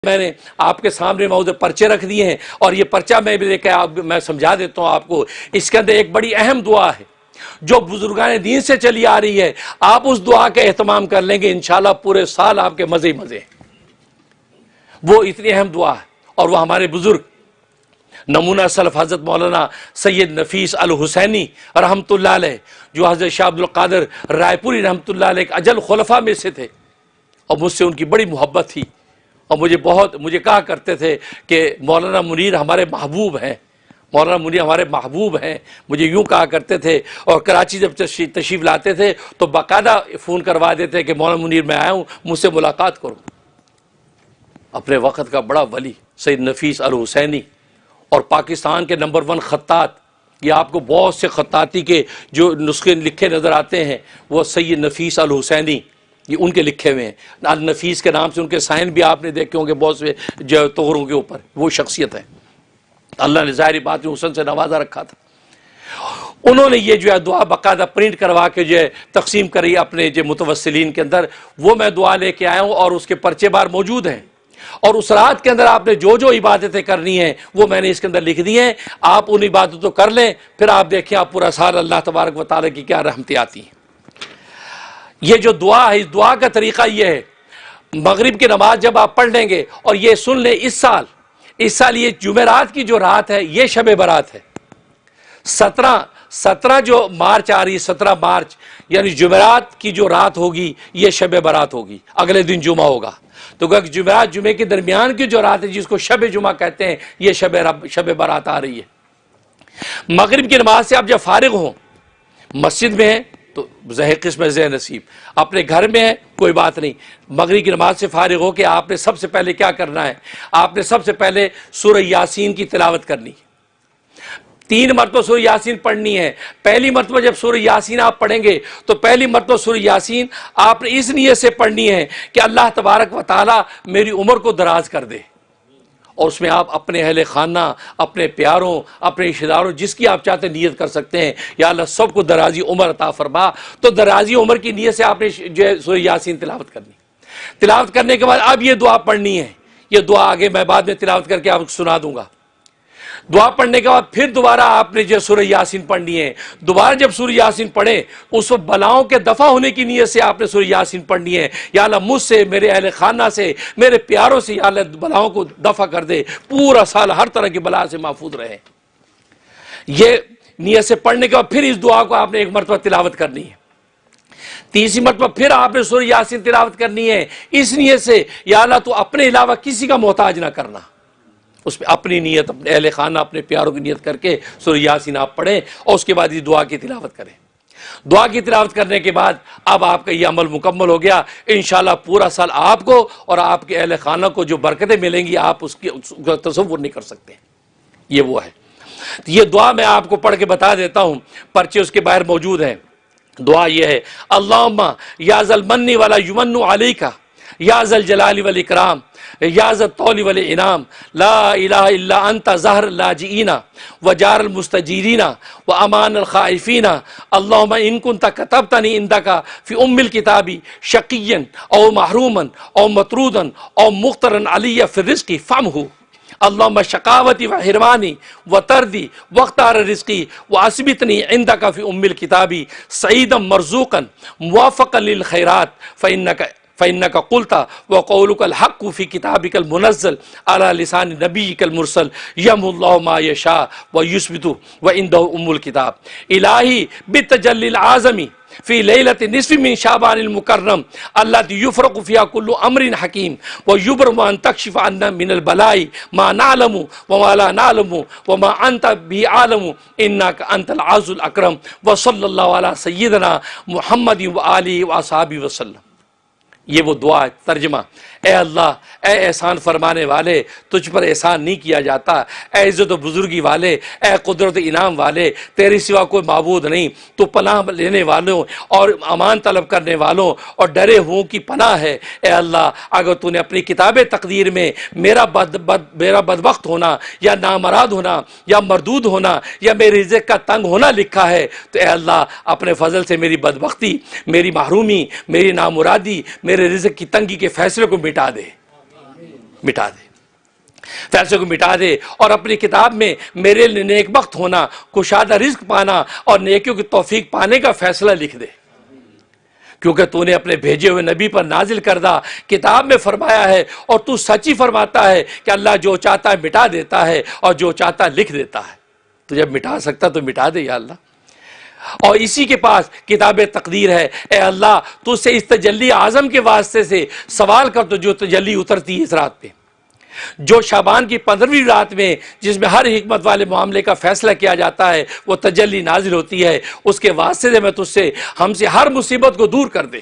میں نے آپ کے سامنے موضوع پرچے رکھ دیے ہیں، اور یہ پرچہ میں بھی لے کے میں سمجھا دیتا ہوں آپ کو۔ اس کے اندر ایک بڑی اہم دعا ہے جو بزرگان دین سے چلی آ رہی ہے، آپ اس دعا کا اہتمام کر لیں گے انشاءاللہ پورے سال آپ کے مزے ہی مزے ہیں۔ وہ اتنی اہم دعا ہے، اور وہ ہمارے بزرگ نمونہ سلف حضرت مولانا سید نفیس الحسینی رحمۃ اللہ علیہ، جو حضرت شاہ عبد القادر رائے پوری رحمۃ اللہ علیہ کے اجل خلفاء میں سے تھے، اور مجھ سے ان کی بڑی محبت تھی، اور مجھے کہا کرتے تھے کہ مولانا منیر ہمارے محبوب ہیں، مولانا منیر ہمارے محبوب ہیں، مجھے یوں کہا کرتے تھے۔ اور کراچی جب تشریف لاتے تھے تو باقاعدہ فون کروا دیتے کہ مولانا منیر میں آیا ہوں، مجھ سے ملاقات کرو۔ اپنے وقت کا بڑا ولی سید نفیس الحسینی، اور پاکستان کے نمبر 1 خطاط، یہ آپ کو بہت سے خطاطی کے جو نسخے لکھے نظر آتے ہیں وہ سید نفیس الحسینی، یہ ان کے لکھے ہوئے ہیں۔ النفیس کے نام سے ان کے سائن بھی آپ نے دیکھے ہوں گے بہت سے جو توغروں کے اوپر، وہ شخصیت ہے۔ اللہ نے ظاہری بات میں حسن سے نوازا رکھا تھا۔ انہوں نے یہ جو ہے دعا باقاعدہ پرنٹ کروا کے جو ہے تقسیم کری اپنے جو متوسلین کے اندر، وہ میں دعا لے کے آیا ہوں، اور اس کے پرچے بار موجود ہیں، اور اس رات کے اندر آپ نے جو عبادتیں کرنی ہیں وہ میں نے اس کے اندر لکھ دی ہیں۔ آپ ان عبادتوں کر لیں، پھر آپ دیکھیں آپ پورا سال اللہ تبارک و تعالیٰ کی کیا رحمتیں آتی ہیں۔ یہ جو دعا ہے، اس دعا کا طریقہ یہ ہے، مغرب کی نماز جب آپ پڑھ لیں گے، اور یہ سن لیں اس سال یہ جمعرات کی جو رات ہے یہ شب برات ہے۔ 17 جو مارچ آ رہی ہے، 17 مارچ یعنی جمعرات کی جو رات ہوگی یہ شب برات ہوگی، اگلے دن جمعہ ہوگا۔ تو جمعرات جمعے کے درمیان کی جو رات ہے جس کو شب جمعہ کہتے ہیں، یہ شب برات آ رہی ہے۔ مغرب کی نماز سے آپ جب فارغ ہوں، مسجد میں ہیں تو زہ قسم زہ نصیب، اپنے گھر میں ہے کوئی بات نہیں، مغرب کی نماز سے فارغ ہو کے آپ نے سب سے پہلے کیا کرنا ہے؟ آپ نے سب سے پہلے سورہ یاسین کی تلاوت کرنی ہے۔ 3 مرتبہ سورہ یاسین پڑھنی ہے۔ پہلی مرتبہ جب سورہ یاسین آپ پڑھیں گے تو پہلی مرتبہ سورہ یاسین آپ نے اس نیت سے پڑھنی ہے کہ اللہ تبارک و تعالیٰ میری عمر کو دراز کر دے، اور اس میں آپ اپنے اہل خانہ، اپنے پیاروں، اپنے رشتہ داروں، جس کی آپ چاہتے نیت کر سکتے ہیں، یا اللہ سب کو درازی عمر عطا فرما۔ تو درازی عمر کی نیت سے آپ نے جو ہے سورہ یاسین تلاوت کرنی۔ تلاوت کرنے کے بعد اب یہ دعا پڑھنی ہے، یہ دعا آگے میں بعد میں تلاوت کر کے آپ کو سنا دوں گا۔ دعا پڑھنے کے بعد پھر دوبارہ آپ نے جو سورہ یاسین پڑھنی ہے۔ دوبارہ جب سورہ یاسین پڑھیں اس وقت بلاؤں کے دفع ہونے کی نیت سے آپ نے سورہ یاسین پڑھنی ہے۔ یا اللہ مجھ سے، میرے اہل خانہ سے، میرے پیاروں سے یا اللہ بلاؤں کو دفع کر دے، پورا سال ہر طرح کی بلا سے محفوظ رہے۔ یہ نیت سے پڑھنے کے بعد پھر اس دعا کو آپ نے ایک مرتبہ تلاوت کرنی ہے۔ تیسری مرتبہ پھر آپ نے سورہ یاسین تلاوت کرنی ہے، اس نیت سے یا اللہ تو اپنے علاوہ کسی کا محتاج نہ کرنا۔ اس پہ اپنی نیت، اپنے اہل خانہ، اپنے پیاروں کی نیت کر کے سورہ یاسین آپ پڑھیں، اور اس کے بعد اس دعا کی تلاوت کریں۔ دعا کی تلاوت کرنے کے بعد اب آپ کا یہ عمل مکمل ہو گیا۔ انشاءاللہ پورا سال آپ کو اور آپ کے اہل خانہ کو جو برکتیں ملیں گی آپ اس کا تصور نہیں کر سکتے۔ یہ وہ ہے۔ یہ دعا میں آپ کو پڑھ کے بتا دیتا ہوں، پرچے اس کے باہر موجود ہیں۔ دعا یہ ہے، اللہم یا ذا المن ولا یمن علیک یا ذا الجلال والاکرام یا ذا الطول والانعام لا الہ الا انت ظہر اللاجئین وجار المستجیرین وامان الخائفین اللہم ان کنت کتبتنی عندک فی ام الکتاب شقیا او محروما او مطرودا او مخترا علی فی الرزق فامہ اللہم شقاوتی و حرمانی و تردی واختار رزقی و اثبتنی عندک فی ام الکتاب سعیدا مرزوقا موافقا للخیرات فإنك قلت وقولك الحق في كتابك المنزل على لسان نبيك المرسل يمحو الله ما يشاء ويثبت وعنده أم الكتاب إلهي بالتجلي العظم في ليلة نصف من شعبان المكرم التي يفرق فيها كل أمر حكيم ويبرم أن تكشف عنا من البلاء ما نعلم وما لا نعلم وما أنت به عالم إنك أنت العز الأكرم وصلى الله على سيدنا محمد وآله وأصحابه وسلم۔ یہ وہ دعا ہے۔ ترجمہ، اے اللہ، اے احسان فرمانے والے، تجھ پر احسان نہیں کیا جاتا، اے عزت و بزرگی والے، اے قدرت انعام والے، تیرے سوا کوئی معبود نہیں، تو پناہ لینے والوں اور امان طلب کرنے والوں اور ڈرے ہوں کی پناہ ہے۔ اے اللہ، اگر تو نے اپنی کتاب تقدیر میں میرا بدبخت ہونا یا نامراد ہونا یا مردود ہونا یا میرے رزق کا تنگ ہونا لکھا ہے تو اے اللہ اپنے فضل سے میری بدبختی، میری محرومی، میری نامرادی، میرے رزق کی تنگی کے فیصلے کو مٹا دے۔ مٹا دے، فیصلے کو مٹا دے، اور اپنی کتاب میں میرے لیے نیک بخت ہونا، کشادہ رزق پانا اور نیکیوں کی توفیق پانے کا فیصلہ لکھ دے، کیونکہ تو نے اپنے بھیجے ہوئے نبی پر نازل کردہ کتاب میں فرمایا ہے، اور تو سچ ہی فرماتا ہے کہ اللہ جو چاہتا ہے مٹا دیتا ہے اور جو چاہتا ہے لکھ دیتا ہے۔ تو جب مٹا سکتا تو مٹا دے یا اللہ، اور اسی کے پاس کتاب تقدیر ہے۔ اے اللہ تو سے اس تجلی اعظم کے واسطے سے سوال کر، تو جو تجلی اترتی ہے اس رات پہ، جو شعبان کی 15ویں رات میں، جس میں ہر حکمت والے معاملے کا فیصلہ کیا جاتا ہے، وہ تجلی نازل ہوتی ہے، اس کے واسطے سے میں تجھ سے، ہم سے ہر مصیبت کو دور کر دے،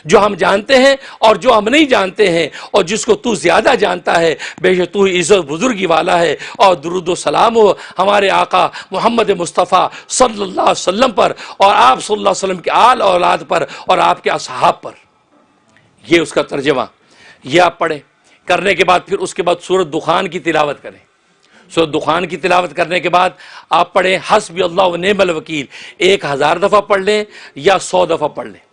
جو ہم جانتے ہیں اور جو ہم نہیں جانتے ہیں، اور جس کو تو زیادہ جانتا ہے، بے شک تو عزت بزرگی والا ہے۔ اور درود و سلام ہو ہمارے آقا محمد مصطفیٰ صلی اللہ علیہ وسلم پر، اور آپ صلی اللہ علیہ وسلم کے آل اولاد پر، اور آپ کے اصحاب پر۔ یہ اس کا ترجمہ، یہ آپ پڑھیں۔ کرنے کے بعد پھر اس کے بعد سورۃ دخان کی تلاوت کریں۔ سورۃ دخان کی تلاوت کرنے کے بعد آپ پڑھیں حسبی اللہ و نعم الوکیل، 1000 دفعہ پڑھ لیں یا 100 دفعہ پڑھ لیں۔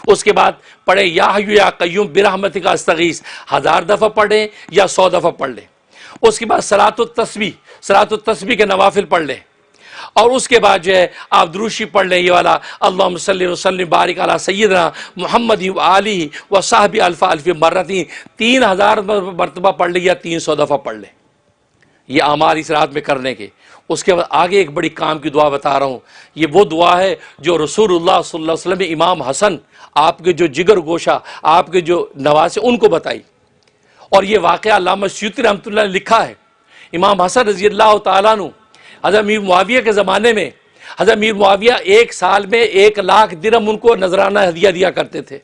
اس کے بعد پڑھیں یا حی یا قیوم برحمتک استغیث، 1000 دفعہ پڑھیں یا 100 دفعہ پڑھ لیں۔ اس کے بعد صلاۃ التسبیح کے نوافل پڑھ لیں، اور اس کے بعد جو ہے آپ دروشی پڑھ لیں، یہ والا اللہم صلی وسلم بارک علی سیدنا محمد و آلہ و صحبہ الف الف مرتین، 3000 مرتبہ پڑھ لیں یا 300 دفعہ پڑھ لیں۔ یہ اعمال اس رات میں کرنے کے۔ اس کے بعد آگے ایک بڑی کام کی دعا بتا رہا ہوں، یہ وہ دعا ہے جو رسول اللہ صلی اللہ علیہ وسلم نے امام حسن، آپ کے جو جگر گوشہ، آپ کے جو نواسے، ان کو بتائی، اور یہ واقعہ علامہ سیوطی رحمۃ اللہ نے لکھا ہے۔ امام حسن رضی اللہ تعالیٰ عنہ حضرت امیر معاویہ کے زمانے میں، حضرت امیر معاویہ 1 سال میں 1,00,000 درہم ان کو نذرانہ ہدیہ دیا کرتے تھے،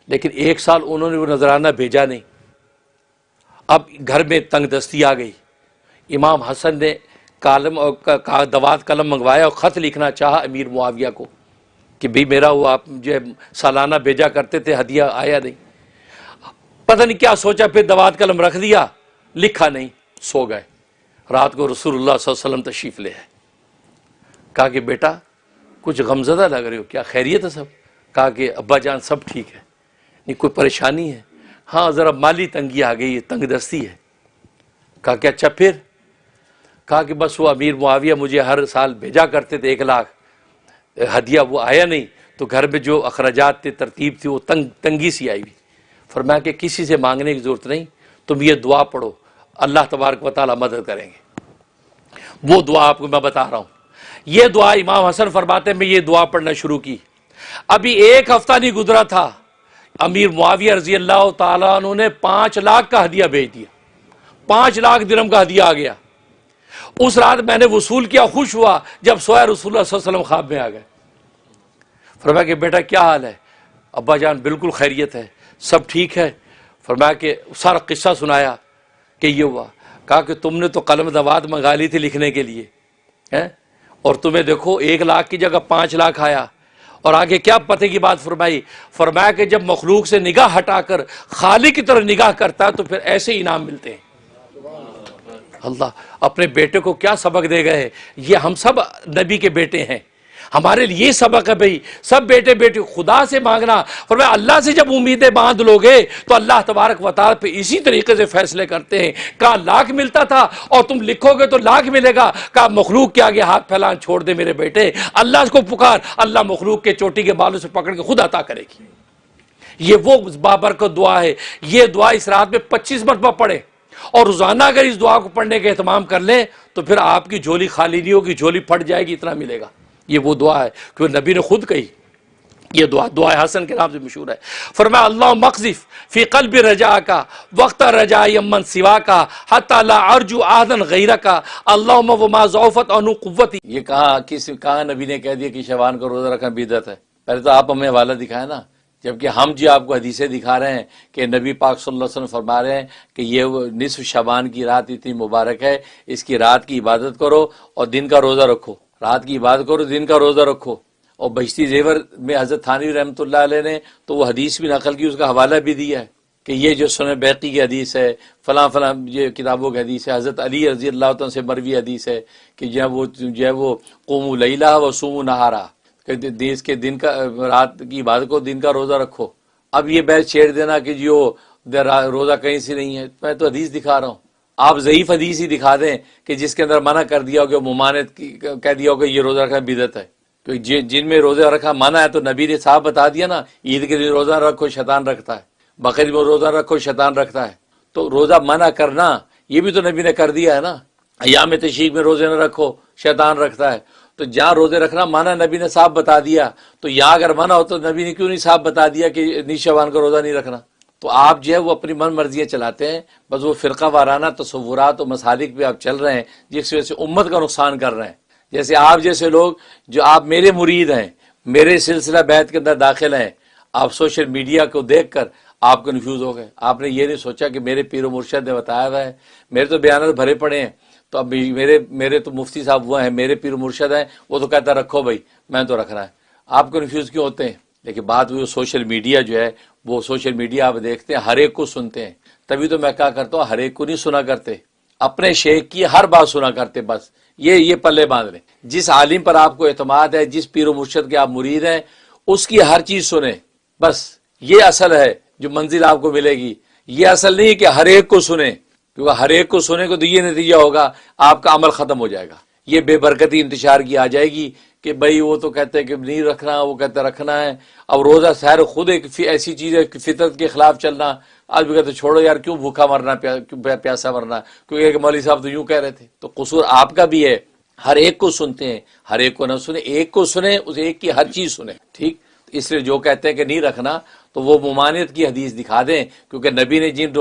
لیکن 1 سال انہوں نے وہ نذرانہ بھیجا نہیں۔ اب گھر میں تنگ دستی آ گئی، امام حسن نے دوات قلم منگوایا اور خط لکھنا چاہا امیر معاویہ کو کہ بھئی میرا وہ آپ جو سالانہ بھیجا کرتے تھے ہدیہ آیا نہیں۔ پتہ نہیں کیا سوچا، پھر دوات قلم رکھ دیا، لکھا نہیں، سو گئے۔ رات کو رسول اللہ صلی اللہ علیہ وسلم تشریف لے آئے، کہا کہ بیٹا کچھ غمزدہ لگ رہے ہو، کیا خیریت ہے سب؟ کہا کہ ابا جان سب ٹھیک ہے، نہیں کوئی پریشانی ہے؟ ہاں ذرا مالی تنگی آ گئی ہے، تنگ دستی ہے۔ کہا کہ اچھا پھر؟ کہا کہ بس وہ امیر معاویہ مجھے ہر سال بھیجا کرتے تھے 1,00,000 ہدیہ، وہ آیا نہیں، تو گھر میں جو اخراجات تھے، ترتیب تھی، وہ تنگی سی آئی ہوئی۔ فرمایا کہ کسی سے مانگنے کی ضرورت نہیں، تم یہ دعا پڑھو، اللہ تبارک و تعالیٰ مدد کریں گے۔ وہ دعا آپ کو میں بتا رہا ہوں۔ یہ دعا امام حسن فرماتے ہیں میں یہ دعا پڑھنا شروع کی، ابھی 1 ہفتہ نہیں گزرا تھا، امیر معاویہ رضی اللہ تعالیٰ عنہ نے 5,00,000 کا ہدیہ بھیج دیا، 5,00,000 درہم کا ہدیہ آ گیا۔ اس رات میں نے وصول کیا، خوش ہوا، جب سویا رسول اللہ صلی اللہ علیہ وسلم خواب میں آ گئے۔ فرمایا کہ بیٹا کیا حال ہے؟ ابا جان بالکل خیریت ہے، سب ٹھیک ہے۔ فرمایا کہ سارا قصہ سنایا کہ یہ ہوا۔ کہا کہ تم نے تو قلم دوات منگا لی تھی لکھنے کے لیے، اور تمہیں دیکھو 1,00,000 کی جگہ 5,00,000 آیا۔ اور آگے کیا پتے کی بات فرمائی؟ فرمایا کہ جب مخلوق سے نگاہ ہٹا کر خالق کی طرف نگاہ کرتا ہے تو پھر ایسے انعام ملتے ہیں۔ اللہ اپنے بیٹے کو کیا سبق دے گئے، یہ ہم سب نبی کے بیٹے ہیں، ہمارے لیے یہ سبق ہے بھئی، سب بیٹے بیٹے خدا سے مانگنا۔ فرمایا اللہ سے جب امیدیں باندھ لوگے تو اللہ تبارک و تعالیٰ پہ اسی طریقے سے فیصلے کرتے ہیں۔ کہا 1,00,000 ملتا تھا اور تم لکھو گے تو 1,00,000 ملے گا۔ کہا مخلوق کے آگے ہاتھ پھیلان چھوڑ دے میرے بیٹے، اللہ کو پکار، اللہ مخلوق کے چوٹی کے بالوں سے پکڑ کے خود عطا کرے گی۔ یہ وہ بابرکت دعا ہے۔ یہ دعا اس رات میں 25 مرتبہ پڑھے، اور روزانہ اگر اس دعا کو پڑھنے کا اہتمام کر لیں تو پھر آپ کی جھولی خالی نہیں ہوگی، جھولی پھٹ جائے گی، اتنا ملے گا۔ یہ وہ دعا ہے کیونکہ نبی نے خود کہی، یہ دعا حسن کے نام سے مشہور ہے۔ فرمایا اللہ مقذف فی قلب رجا کا وقت رجا یمن سوا کا حتی لا ارجو عہدا غیرہ کا اللہم وما ضعفت عنہ قوتی۔ یہ کہا نبی نے کہہ دیا کہ شعبان کا روزہ رکھنا بدعت ہے؟ پہلے تو آپ ہمیں حوالہ دکھائیں نا، جبکہ ہم جی آپ کو حدیثیں دکھا رہے ہیں کہ نبی پاک صلی اللہ علیہ وسلم فرما رہے ہیں کہ یہ نصف شعبان کی رات اتنی مبارک ہے، اس کی رات کی عبادت کرو اور دن کا روزہ رکھو، رات کی عبادت کرو دن کا روزہ رکھو۔ اور بہشتی زیور میں حضرت تھانوی رحمۃ اللہ علیہ نے تو وہ حدیث بھی نقل کی، اس کا حوالہ بھی دیا ہے کہ یہ جو سنن بیہقی کی حدیث ہے، فلاں فلاں یہ کتابوں کی حدیث ہے، حضرت علی رضی اللہ تعالیٰ سے مروی حدیث ہے کہ جو ہے وہ قوموا لیلہ وصوموا نہارا، دیس کے دن کا رات کی عبادت کو دن کا روزہ رکھو۔ اب یہ بحث چھیڑ دینا کہ جو روزہ کہیں سے نہیں ہے. میں تو حدیث دکھا رہا ہوں. آپ ضعیف حدیث ہی دکھا دیں کہ جس کے اندر منع کر دیا ہو کہ ممانعت کہہ دیا ہو کہ یہ روزہ رکھنا بدعت ہے. کیونکہ جن میں روزہ رکھا منع ہے تو نبی نے صاحب بتا دیا نا, عید کے دن روزہ رکھو شیطان رکھتا ہے, بقرعید میں روزہ رکھو شیطان رکھتا ہے. تو روزہ منع کرنا یہ بھی تو نبی نے کر دیا ہے نا. ایام تشریق میں روزے نہ رکھو شیطان رکھتا ہے. تو جہاں روزے رکھنا منع نبی نے صاحب بتا دیا, تو یہاں اگر منع ہو تو نبی نے کیوں نہیں صاحب بتا دیا کہ نیز شعبان کا روزہ نہیں رکھنا. تو آپ جو ہے وہ اپنی من مرضیاں چلاتے ہیں, بس وہ فرقہ وارانہ تصورات و مسالک پہ آپ چل رہے ہیں جس وجہ سے امت کا نقصان کر رہے ہیں. جیسے آپ جیسے لوگ جو آپ میرے مرید ہیں, میرے سلسلہ بیعت کے اندر داخل ہیں, آپ سوشل میڈیا کو دیکھ کر آپ کنفیوز ہو گئے. آپ نے یہ نہیں سوچا کہ میرے پیر و مرشد نے بتایا ہوا ہے, میرے تو بیانات بھرے پڑے ہیں, تو اب میرے تو مفتی صاحب وہ ہیں, میرے پیر و مرشد ہیں, وہ تو کہتا رکھو بھائی, میں تو رکھ رہا ہے. آپ کنفیوز کیوں ہوتے ہیں؟ لیکن بات وہ سوشل میڈیا جو ہے, وہ سوشل میڈیا آپ دیکھتے ہیں, ہر ایک کو سنتے ہیں. تبھی تو میں کہا کرتا ہوں ہر ایک کو نہیں سنا کرتے, اپنے شیخ کی ہر بات سنا کرتے. بس یہ پلے باندھ لیں. جس عالم پر آپ کو اعتماد ہے, جس پیر و مرشد کے آپ مرید ہیں, اس کی ہر چیز سنیں. بس یہ اصل ہے جو منزل آپ کو ملے گی. یہ اصل نہیں کہ ہر ایک کو سنیں, کیونکہ ہر ایک کو سنے کو تو یہ نتیجہ ہوگا آپ کا عمل ختم ہو جائے گا. یہ بے برکتی انتشار کی آ جائے گی کہ بھئی وہ تو کہتے ہیں کہ نہیں رکھنا, وہ کہتے رکھنا ہے. اب روزہ سحر خود ایک ایسی چیز ہے کہ فطرت کے خلاف چلنا. آج بھی کہتے چھوڑو یار, کیوں بھوکا مرنا, کیوں پیاسا مرنا, کیونکہ مولوی صاحب تو یوں کہہ رہے تھے. تو قصور آپ کا بھی ہے, ہر ایک کو سنتے ہیں, ہر ایک کو نہ سنیں, ایک کو سنیں, اس ایک کی ہر چیز سنیں. ٹھیک, اس لیے جو کہتے ہیں کہ نہیں رکھنا تو وہ ممانعت کی حدیث دکھا دیں, کیونکہ نبی نے جن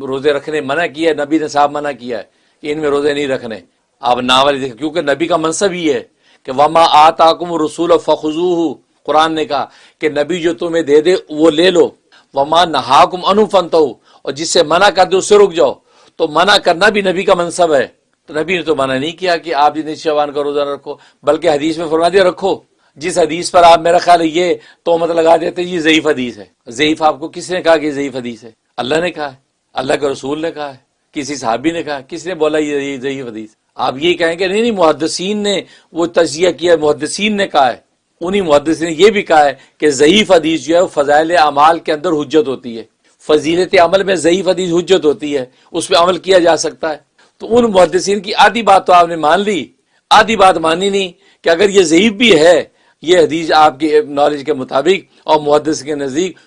روزے رکھنے منع کیا ہے, نبی نے صاحب منع کیا ہے کہ ان میں روزے نہیں رکھنے. آپ ناول دیکھیں, کیونکہ نبی کا منصب ہی ہے کہ وما آتاکم الرسول فخذوہ. قرآن نے کہا کہ نبی جو تمہیں دے دے وہ لے لو, وما نہاکم عنہ فانتہوا, اور جس سے منع کر دے اس سے رک جاؤ. تو منع کرنا بھی نبی کا منصب ہے. تو نبی نے تو منع نہیں کیا کہ آپ نیز شعبان کا روزہ نہ رکھو, بلکہ حدیث میں فرما دیا رکھو. جس حدیث پر آپ میرا خیال ہے یہ تہمت لگا دیتے یہ ضعیف حدیث ہے. ضعیف آپ کو کس نے کہا کہ یہ ضعیف حدیث ہے؟ اللہ نے کہا ہے, اللہ کے رسول نے کہا ہے, کسی صحابی نے کہا, کس نے بولا یہ ضعیف حدیث؟ آپ یہ کہیں گے نہیں محدثین نے وہ تجزیہ کیا, محدثین نے کہا ہے. انہی محدثین نے یہ بھی کہا ہے کہ ضعیف حدیث جو ہے وہ فضائل اعمال کے اندر حجت ہوتی ہے. فضیلت عمل میں ضعیف حدیث حجت ہوتی ہے, اس پہ عمل کیا جا سکتا ہے. تو ان محدثین کی آدھی بات تو آپ نے مان لی, آدھی بات مانی نہیں کہ اگر یہ ضعیف بھی ہے یہ حدیث آپ کی نالج کے مطابق اور محدث کے نزدیک